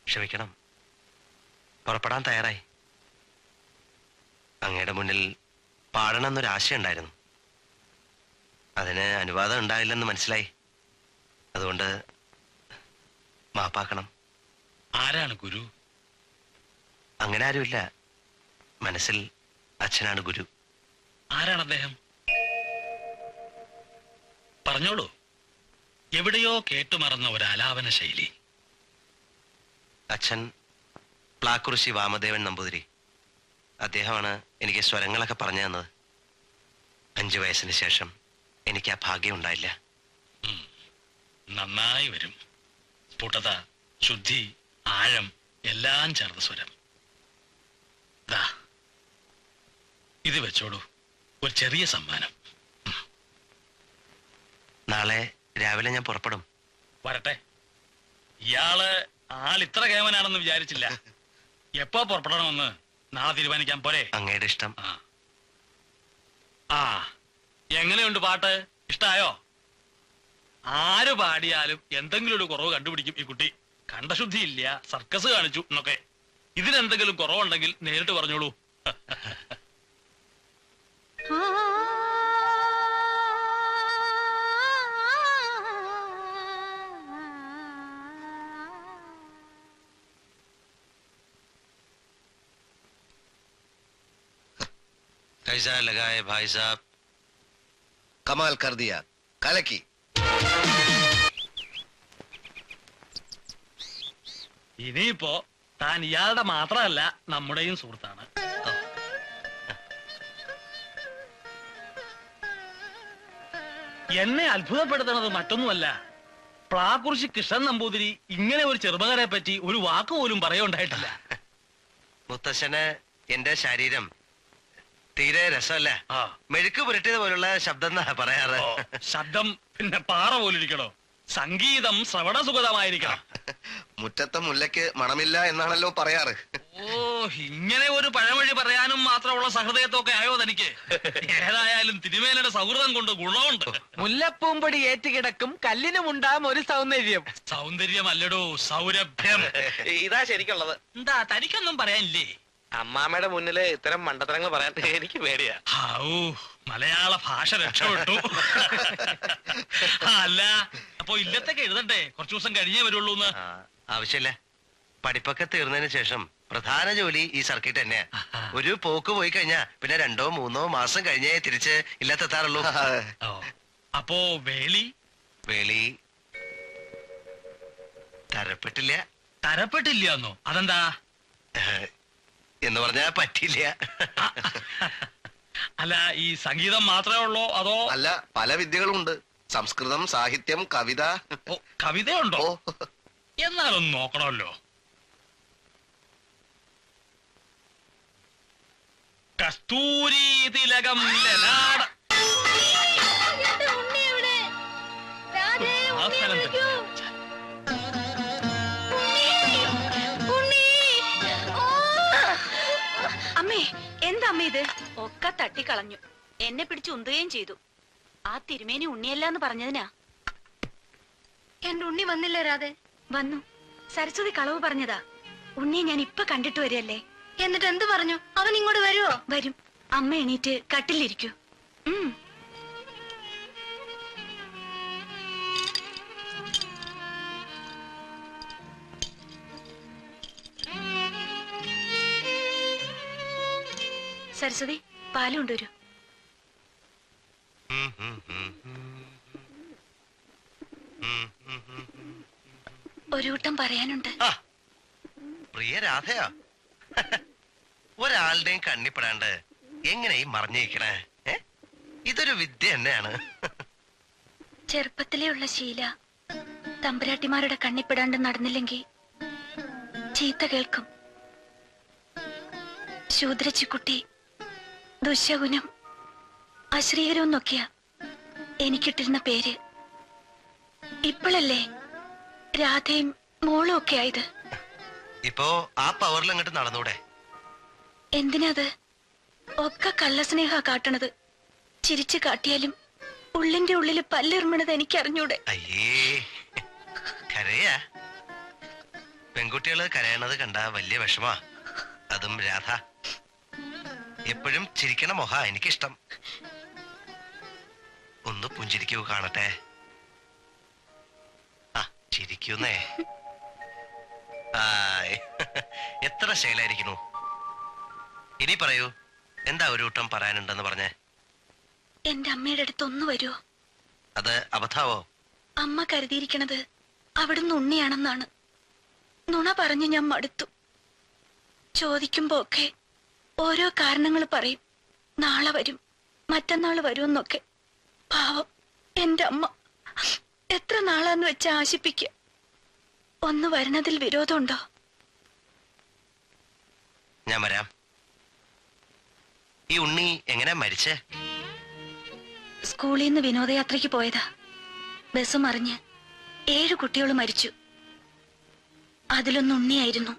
ക്ഷമിക്കണം. പുറപ്പെടാൻ തയ്യാറായി. അങ്ങയുടെ മുന്നിൽ പാടണമെന്നൊരാശയുണ്ടായിരുന്നു. അതിന് അനുവാദം ഉണ്ടാവില്ലെന്ന് മനസ്സിലായി. അതുകൊണ്ട് മാപ്പാക്കണം. ആരാണ് ഗുരു? അങ്ങനെ ആരുമില്ല. മനസ്സിൽ അച്ഛനാണ് ഗുരു. ആരാണ് അദ്ദേഹം? പറഞ്ഞോളൂ. എവിടെയോ കേട്ടുമറന്ന ഒരു ആലാപന ശൈലി. അച്ഛൻ പ്ലാക്കുറിശി വാമദേവൻ നമ്പൂതിരി. അദ്ദേഹമാണ് എനിക്ക് സ്വരങ്ങളൊക്കെ പറഞ്ഞു തന്നത്. 5 വയസ്സിന് ശേഷം എനിക്ക് ആ ഭാഗ്യം ഉണ്ടായില്ല. നന്നായി വരും. സ്ഫുടത, ശുദ്ധി, ആഴം എല്ലാം ചേർന്ന സ്വരം. ദാ ഇത് വെച്ചോളൂ, ഒരു ചെറിയ സമ്മാനം. നാളെ രാവിലെ ഞാൻ പുറപ്പെടും. വരട്ടെ. ഇയാള് ആളിത്ര കേമനാണെന്ന് വിചാരിച്ചില്ല. എപ്പോ പുറപ്പെടണമെന്ന് നാളെ തീരുമാനിക്കാൻ പോരെ? അങ്ങയുടെ ഇഷ്ടം. ആ, എങ്ങനെയുണ്ട് പാട്ട്? ഇഷ്ടായോ? ആര് പാടിയാലും എന്തെങ്കിലും ഒരു കുറവ് കണ്ടുപിടിക്കും ഈ കുട്ടി. കണ്ടശുദ്ധിയില്ല, സർക്കസ് കാണിച്ചു എന്നൊക്കെ. ഇതിനെന്തെങ്കിലും കുറവുണ്ടെങ്കിൽ നേരിട്ട് പറഞ്ഞോളൂ. कैसा लगा है भाई साहब? कमाल कर दिया, कलकी. ഇനിയിപ്പോ താൻ ഇയാളുടെ മാത്രമല്ല നമ്മുടെയും സുഹൃത്താണ്. എന്നെ അത്ഭുതപ്പെടുത്തുന്നത് മറ്റൊന്നുമല്ല. പ്ലാക്കുറിശി കൃഷ്ണൻ നമ്പൂതിരി ഇങ്ങനെ ഒരു ചെറുപ്പക്കാരെ പറ്റി ഒരു വാക്ക് പോലും പറയുണ്ടായിട്ടില്ല. മുത്തശ്ശന് എന്റെ ശരീരം തീരെ രസമല്ല. മെഴുക്ക് പുരട്ടിയത് പോലുള്ള ശബ്ദം എന്നാ പറയാറ്. ശബ്ദം പിന്നെ പാറ പോലിരിക്കണോ? സംഗീതം ശ്രവണസുഖതമായിരിക്കണം. മുറ്റത്തെ മുല്ലയ്ക്ക് മണമില്ല എന്നാണല്ലോ പറയാറ്. ഓ, ഇങ്ങനെ ഒരു പഴമൊഴി പറയാനും മാത്രമുള്ള സഹൃദയത്തൊക്കെ ആയോ തനിക്ക്? ഏതായാലും തിരുമേനയുടെ സൗഹൃദം കൊണ്ട് ഗുണമുണ്ട്. മുല്ലപ്പൂമ്പൊടി ഏറ്റുകിടക്കും കല്ലിനുമുണ്ടാകും ഒരു സൗന്ദര്യം. സൗന്ദര്യമല്ലടോ, സൗരഭ്യം. ഇതാ ശരിക്കുള്ളത്. എന്താ തനിക്കൊന്നും പറയാനില്ലേ? അമ്മാമ്മയുടെ മുന്നില് ഇത്തരം മണ്ടത്തരങ്ങൾ പറയാൻ എനിക്ക് പേടിയാ. മലയാള ഭാഷ രക്ഷപ്പെട്ടു. അല്ല, അപ്പൊ ഇല്ലത്തൊക്കെ എഴുതണ്ടേ? കുറച്ചു ദിവസം കഴിഞ്ഞേ വരുള്ളൂ. ആവശ്യമില്ല. പഠിപ്പൊക്കെ തീർന്നതിന് ശേഷം പ്രധാന ജോലി ഈ സർക്കിട്ട് തന്നെയാ. ഒരു പോക്ക് പോയി കഴിഞ്ഞാ പിന്നെ 2-3 മാസം കഴിഞ്ഞേ തിരിച്ച് ഇല്ലത്തെത്താറുള്ളൂ. അപ്പോ വേളി വേളി തരപ്പെട്ടില്ല. തരപ്പെട്ടില്ലന്നോ? അതെന്താ? എന്ന് പറഞ്ഞാ പറ്റില്ല. അല്ല, ഈ സംഗീതം മാത്രമേ ഉള്ളോ അതോ? അല്ല, പല വിദ്യകളുണ്ട്. സംസ്കൃതം, സാഹിത്യം, കവിത. കവിതയുണ്ടോ? എന്നാലൊന്ന് നോക്കണമല്ലോ. കസ്തൂരി തിലകം ലലാട. അമ്മേ, എന്താ അമ്മ ഇത്? ഒക്കെ തട്ടിക്കളഞ്ഞു. എന്നെ പിടിച്ച് ഉന്തുകയും ചെയ്തു. ആ തിരുമേനി ഉണ്ണിയല്ലാന്ന് പറഞ്ഞതിനാ. എന്റെ ഉണ്ണി വന്നില്ല രാധേ? വന്നു. സരസ്വതി കളവ് പറഞ്ഞതാ. ഉണ്ണിയെ ഞാൻ ഇപ്പൊ കണ്ടിട്ട് വരികയല്ലേ. എന്നിട്ട് എന്ത് പറഞ്ഞു? അവൻ ഇങ്ങോട്ട് വരുവോ? വരും. അമ്മ എണീറ്റ് കട്ടിലിരിക്കൂ. സരസ്വതി, പാല് കൊണ്ടുവരൂ. ഒരു കൂട്ടം പറയാനുണ്ട്. പ്രിയ രാധയാ, ഒരാളുടെയും കണ്ണിപ്പെടാണ്ട് എങ്ങനെ ഈ മറിഞ്ഞിരിക്കണേ? ഇതൊരു വിദ്യ തന്നെയാണ്. ചെറുപ്പത്തിലേ ഉള്ള ശീല. തമ്പുരാട്ടിമാരുടെ കണ്ണിപ്പെടാണ്ട് നടന്നില്ലെങ്കിൽ ചീത്ത കേൾക്കും. ശൂദ്രച്ചിക്കുട്ടി, ദുശകുനം, അശ്രീകരം എന്നൊക്കെയാ എനിക്കിട്ടിരുന്ന പേര്. ഇപ്പോഴല്ലേ രാധയും മോളും ഒക്കെ ആയത്. ഇപ്പോ ആ പവറിൽ അങ്ങോട്ട് നടന്നൂടെ? എന്തിനാത്? ഒക്കെ കള്ളസ്നേഹ കാട്ടണത്. ചിരിച്ചു കാട്ടിയാലും ഉള്ളിന്റെ ഉള്ളില് പല്ലിറുമണത് എനിക്കറിഞ്ഞൂടെ. അയ്യേ, കരയാ. പെൺകുട്ടികള് കരയണത് കണ്ട വലിയ വിഷമാ. അതും രാധ. എപ്പോഴും ചിരിക്കണ മൊഹ എനിക്കിഷ്ടം. ഒന്ന് പുഞ്ചിരിക്കൂ കാണട്ടെ. ആ ചിരിക്കുന്നേ. എത്ര ശൈലായിരിക്കുന്നു. ഇനി പറയൂ, എന്താ ഒരു കൂട്ടം പറയാനുണ്ടെന്ന് പറഞ്ഞേ? എന്റെ അമ്മയുടെ അടുത്ത് ഒന്ന് വരുമോ? അത് അബദ്ധാവോ? അമ്മ കരുതിയിരിക്കണത് അവിടുന്ന് ഉണ്ണിയാണെന്നാണ്. നുണ പറഞ്ഞു ഞാൻ മടുത്തു. ചോദിക്കുമ്പോ ഒക്കെ ഓരോ കാരണങ്ങൾ പറയും. നാളെ വരും, മറ്റന്നാള് വരുമെന്നൊക്കെ. പാവം എന്റെ അമ്മ എത്ര നാളാന്ന് വെച്ച് ആശിപ്പിക്കുക. ഒന്ന് വരുന്നതിൽ വിരോധമുണ്ടോ? ഞാൻ വരാം. ഈ ഉണ്ണി എങ്ങനെ മരിച്ചേ? സ്കൂളിൽ നിന്ന് വിനോദയാത്രയ്ക്ക് പോയതാ. ബസ് മറിഞ്ഞ് 7 കുട്ടികൾ മരിച്ചു. അതിലൊന്ന് ഉണ്ണിയായിരുന്നു.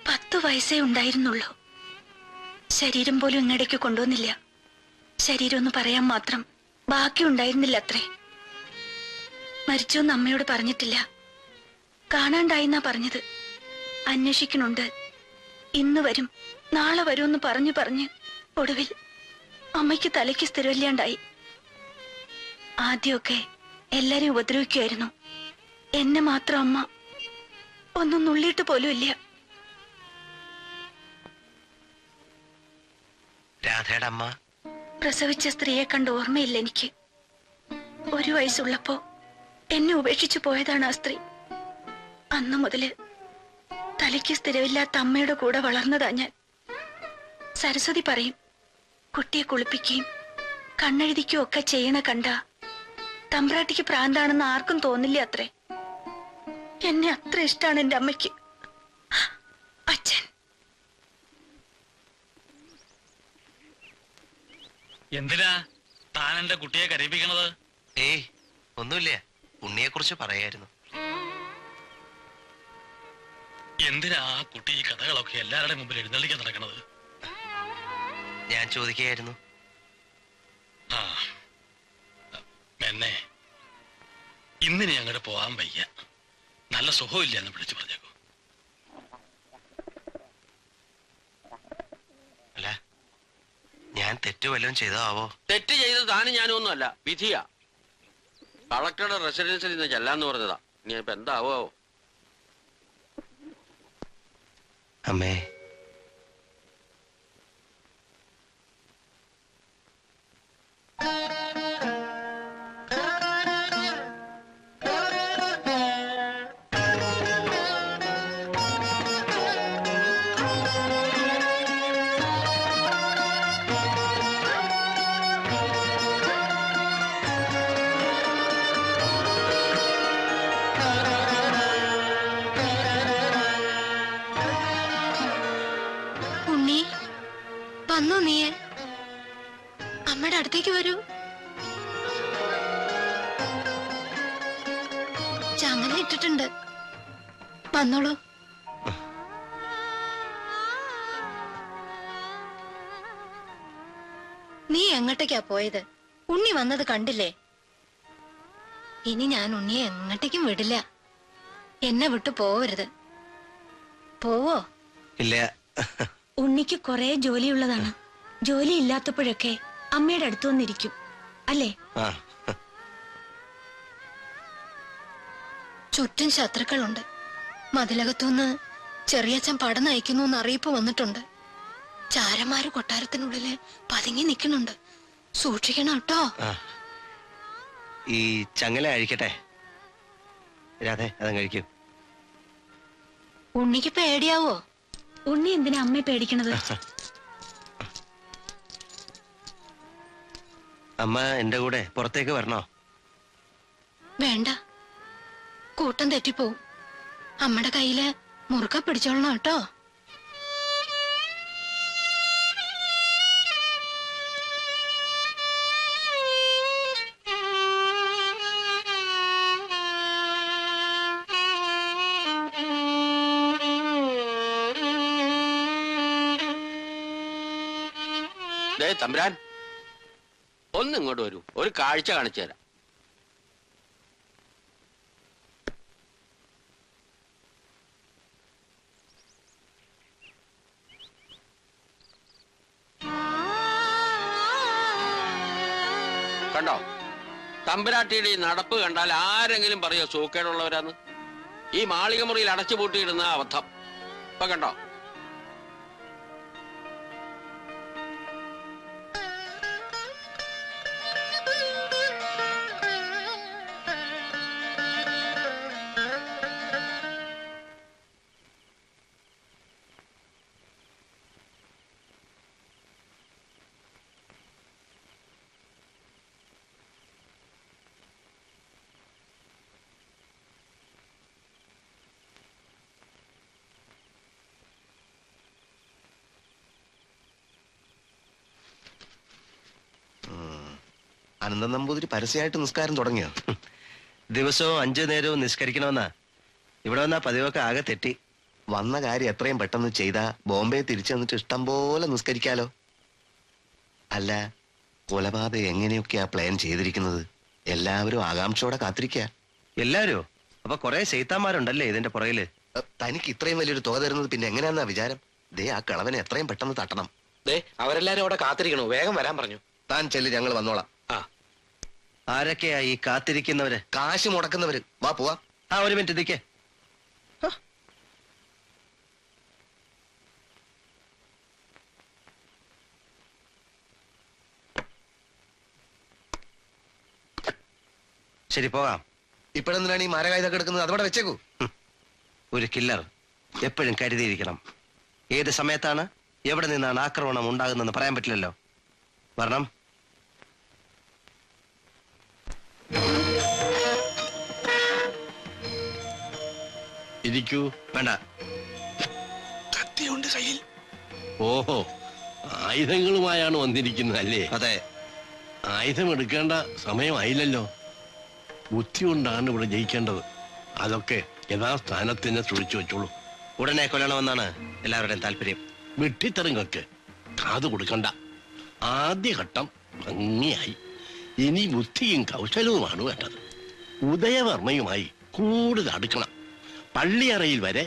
10 വയസ്സേ ഉണ്ടായിരുന്നുള്ളൂ. ശരീരം പോലും ഇങ്ങടേക്ക് കൊണ്ടുവന്നില്ല. ശരീരം ഒന്ന് പറയാൻ മാത്രം ബാക്കി ഉണ്ടായിരുന്നില്ല അത്രേ. മരിച്ചോന്ന് അമ്മയോട് പറഞ്ഞിട്ടില്ല. കാണാണ്ടായിന്നാ പറഞ്ഞത്. അന്വേഷിക്കണുണ്ട്. ഇന്ന് വരും, നാളെ വരുമെന്ന് പറഞ്ഞ് ഒടുവിൽ അമ്മയ്ക്ക് തലയ്ക്ക് സ്ഥിരമില്ലാണ്ടായി. ആദ്യമൊക്കെ എല്ലാരെയും ഉപദ്രവിക്കുമായിരുന്നു. എന്നെ മാത്രം അമ്മ ഒന്നും നുള്ളിയിട്ട് പോലും ഇല്ല. രാധയുടെ അമ്മ പ്രസവിച്ച സ്ത്രീയെ കണ്ട് ഓർമ്മയില്ല എനിക്ക്. 1 വയസ്സുള്ളപ്പോ എന്നെ ഉപേക്ഷിച്ചു പോയതാണ് ആ സ്ത്രീ. അന്നു മുതല് തലയ്ക്ക് സ്ഥിരമില്ലാത്ത അമ്മയുടെ കൂടെ വളർന്നതാ ഞാൻ. സരസ്വതി പറയും, കുട്ടിയെ കുളിപ്പിക്കുകയും കണ്ണെഴുതിക്കുകയും ഒക്കെ ചെയ്യണ കണ്ട തമ്പ്രാട്ടിക്ക് പ്രാന്താണെന്ന് ആർക്കും തോന്നില്ല അത്രേ. എന്നെ അത്ര ഇഷ്ടാണ് എന്റെ അമ്മയ്ക്ക്. അച്ഛൻ എന്തിനാ താൻ എന്റെ കുട്ടിയെ കരയിപ്പിക്കണത്? ഏയ് ഒന്നുമില്ല. ഉണ്ണിയെ കുറിച്ച് പറയായിരുന്നു. എന്തിനാ ആ കുട്ടി ഈ കഥകളൊക്കെ എല്ലാവരുടെ മുമ്പിൽ എഴുന്നള്ളിക്കാൻ നടക്കണത്? ഞാൻ ചോദിക്കുകയായിരുന്നു. ആ എന്നെ ഇന്നിനി അങ്ങോട്ട് പോവാൻ വയ്യ. നല്ല സുഖമില്ല എന്ന് വിളിച്ചു പറഞ്ഞേക്കോ. അല്ല, ഞാൻ തെറ്റു വല്ലതും ചെയ്തോ ആവോ? തെറ്റ് ചെയ്ത് താനും ഞാനും ഒന്നുമല്ല, വിധിയാ. കളക്ടറുടെ റെസിഡൻസിൽ നിന്ന് ചെല്ലാന്ന് പറഞ്ഞതാ. ഇനി ഇപ്പൊ എന്താവോ? അമ്മേ, ഉണ്ണി വന്നോ? നീയെ അമ്മയുടെ അടുത്തേക്ക് വരൂ. ചങ്ങല ഇട്ടിട്ടുണ്ട്, വന്നോളൂ. നീ എങ്ങോട്ടേക്കാ പോയത്? ഉണ്ണി വന്നത് കണ്ടില്ലേ? ഇനി ഞാൻ ഉണ്ണിയെ എങ്ങോട്ടേക്കും വിടില്ല. എന്നെ വിട്ടു പോവരുത്. പോവോ? ഇല്ല. ഉണ്ണിക്ക് കുറെ ജോലിയുള്ളതാണ്. ജോലി ഇല്ലാത്തപ്പോഴൊക്കെ അമ്മയുടെ അടുത്ത് വന്നിരിക്കും അല്ലേ? ആ, ചുറ്റും ശത്രുക്കളുണ്ട്. മതിലകത്തുനിന്ന് ചെറിയച്ഛൻ പടം നയിക്കുന്നു എന്ന് അറിയിപ്പ് വന്നിട്ടുണ്ട്. ചാരന്മാര് കൊട്ടാരത്തിനുള്ളില് പതുങ്ങി നിൽക്കുന്നുണ്ട്. സൂക്ഷിക്കണം കേട്ടോ. ആ. ഈ ചങ്ങല അഴിക്കട്ടെ. രാധേ, അതും കഴിക്കൂ. ഉണ്ണിക്ക് പേടിയാവോ? ഉണ്ണി എന്തിനാ അമ്മയെ പേടിക്കണത്? അമ്മ എന്റെ കൂടെ പുറത്തേക്ക് വരണോ? വേണ്ട, കൂട്ടം തെറ്റിപ്പോവും. അമ്മയുടെ കയ്യില് മുറുക്ക പിടിച്ചോളണം കേട്ടോ. തമ്പുരാൻ, ഒന്നിങ്ങോട്ട് വരൂ, ഒരു കാഴ്ച കാണിച്ചു തരാം. കണ്ടോ? തമ്പുരാട്ടിയുടെ ഈ നടപ്പ് കണ്ടാൽ ആരെങ്കിലും പറയോ സൂക്കേടുള്ളവരാന്ന്? ഈ മാളിക മുറിയിൽ അടച്ചുപൂട്ടിയിടുന്ന അബദ്ധം ഇപ്പൊ കണ്ടോ? അനന്തൻ നമ്പൂതിരി പരസ്യമായിട്ട് നിസ്കാരം തുടങ്ങിയോ? ദിവസവും 5 നേരവും നിസ്കരിക്കണമെന്നാ ഇവിടെ വന്നാ പതിവൊക്കെ ആകെ തെറ്റി. വന്ന കാര്യം എത്രയും പെട്ടെന്ന് ചെയ്താ ബോംബെ തിരിച്ചു വന്നിട്ട് ഇഷ്ടം പോലെ നിസ്കരിക്കാലോ. അല്ല, കൊലപാതകം എങ്ങനെയൊക്കെയാ പ്ലാൻ ചെയ്തിരിക്കുന്നത്? എല്ലാവരും ആകാംക്ഷയോടെ കാത്തിരിക്കുക. എല്ലാവരും അപ്പൊ കുറെ ചെയ്ത്താന്മാരുണ്ടല്ലേ ഇതിന്റെ പുറകില്? തനിക്ക് ഇത്രയും വലിയൊരു തുക തരുന്നത് പിന്നെ എങ്ങനെയാന്നാ വിചാരം? ദേ, ആ കളവനെ എത്രയും പെട്ടെന്ന് തട്ടണം. അവരെല്ലാരും അവിടെ കാത്തിരിക്കണു, വേഗം വരാൻ പറഞ്ഞു. താൻ ചെല്ല്, ഞങ്ങൾ വന്നോളാം. ആരൊക്കെയാ ഈ കാത്തിരിക്കുന്നവര്? കാശ് മുടക്കുന്നവര്. വാ പോവാ. ആ, ഒരു മിനിറ്റ് നിൽക്കേ. ശരി, പോകാം. ഇപ്പോഴെന്തിനാണ് ഈ മാരകായുധം എടുക്കുന്നത്? അതവിടെ വെച്ചേക്കൂ. ഒരു കില്ലർ എപ്പോഴും കരുതിയിരിക്കണം. ഏത് സമയത്താണ് എവിടെ നിന്നാണ് ആക്രമണം ഉണ്ടാകുന്നതെന്ന് പറയാൻ പറ്റില്ലല്ലോ. വരണം. ഇരിക്കൂ. വേണ്ട. കത്തിയുണ്ട് കയ്യിൽ. ഓഹോ, ആയുധങ്ങളുമായാണ് വന്നിരിക്കുന്നത് അല്ലേ? അതെ. ആയുധം എടുക്കേണ്ട സമയമായില്ലല്ലോ. ബുദ്ധി കൊണ്ടാണ് ഇവിടെ ജയിക്കേണ്ടത്. അതൊക്കെ യഥാസ്ഥാനത്തിന് സൂക്ഷിച്ചു വെച്ചോളൂ. ഉടനെ കൊല്ലണമെന്നാണ് എല്ലാവരുടെയും താല്പര്യം. വെട്ടിത്തെറിങ്ങൊക്കെ കാതു കൊടുക്കണ്ട. ആദ്യഘട്ടം ഭംഗിയായി. ഇനി ബുദ്ധിയും കൗശലവുമാണ് വേണ്ടത്. ഉദയവർമ്മയുമായി കൂടുതൽ അടുക്കണം. പള്ളിയറയിൽ വരെ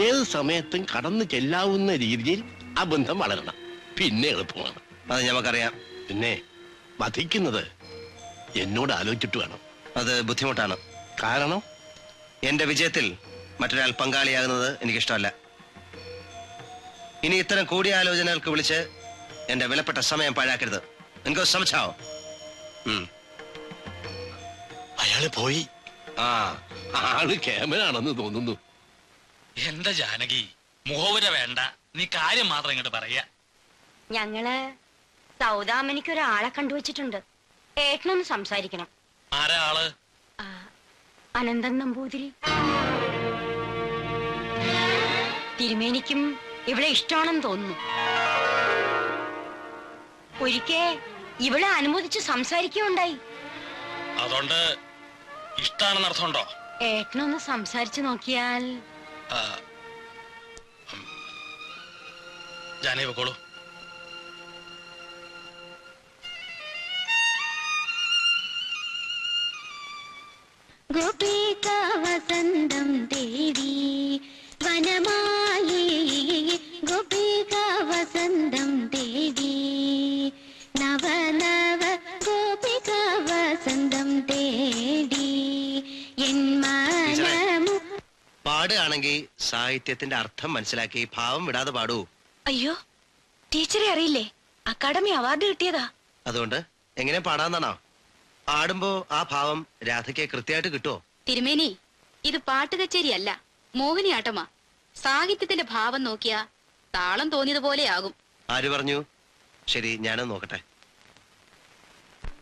ഏത് സമയത്തും കടന്നു ചെല്ലാവുന്ന രീതിയിൽ ആ ബന്ധം വളരണം. പിന്നെ എളുപ്പമാണ്. അത് ഞമ്മക്കറിയാം. പിന്നെ വധിക്കുന്നത് എന്നോട് ആലോചിച്ചിട്ട് വേണം. അത് ബുദ്ധിമുട്ടാണ്. കാരണം എന്റെ വിജയത്തിൽ മറ്റൊരാൾ പങ്കാളിയാകുന്നത് എനിക്കിഷ്ടമല്ല. ഇനി ഇത്തരം കൂടിയാലോചനകൾക്ക് വിളിച്ച് എന്റെ വിലപ്പെട്ട സമയം പാഴാക്കരുത്. എനിക്ക് ശ്രമിച്ചാവോ? അയാള് പോയി. ആ, ആള് ക്യാമറാണെന്ന് തോന്നുന്നു. എന്റെ ജാനകി, മുഖവുര വേണ്ട, നീ കാര്യം മാത്രം ഇങ്ങോട്ട് പറയാ. ഞങ്ങള് സൗദാമനിക്ക് ഒരാളെ കണ്ടുവച്ചിട്ടുണ്ട്. ഏട്ടനൊന്ന് സംസാരിക്കണം. ആരാ ആള്? അനന്തൻ നമ്പൂതിരി. തിരുമേനിക്കും ഇവിടെ ഇഷ്ടമാണെന്ന് തോന്നുന്നു. ഒരിക്കൽ ഇവിടെ അനുമോദിച്ച് സംസാരിക്കുകയുണ്ടായി. അതുകൊണ്ട് ഇഷ്ടാണെന്ന് അർത്ഥമുണ്ടോ? ഏട്ടനൊന്ന് സംസാരിച്ചു നോക്കിയാൽ. ജാനകി വെക്കോളൂ. ഗോപിക വസന്തം ദേവി വനമായി, ഗോപിക വസന്തം ദേവി നവനവ ഗോപിക വസന്തം തേടി എൻ മനമു. പാടുകയാണെങ്കിൽ സാഹിത്യത്തിന്റെ അർത്ഥം മനസ്സിലാക്കി ഭാവം വിടാതെ പാടൂ. അയ്യോ, ടീച്ചറെ അറിയില്ലേ? അക്കാഡമി അവാർഡ് കിട്ടിയതാ. അതുകൊണ്ട് എങ്ങനെ പാടാന്നാണോ? പാടുമ്പോ ആ ഭാവം രാധയ്ക്ക് കൃത്യമായിട്ട് കിട്ടുമോ? തിരുമേനി, ഇത് പാട്ട് കച്ചേരിയല്ല, മോഹിനിയാട്ടമാ. സാഹിത്യത്തിന്റെ ഭാവം നോക്കിയാ താളം തോന്നിയതുപോലെ ആകും. ആര് പറഞ്ഞു? ശരി, ഞാനത് നോക്കട്ടെ.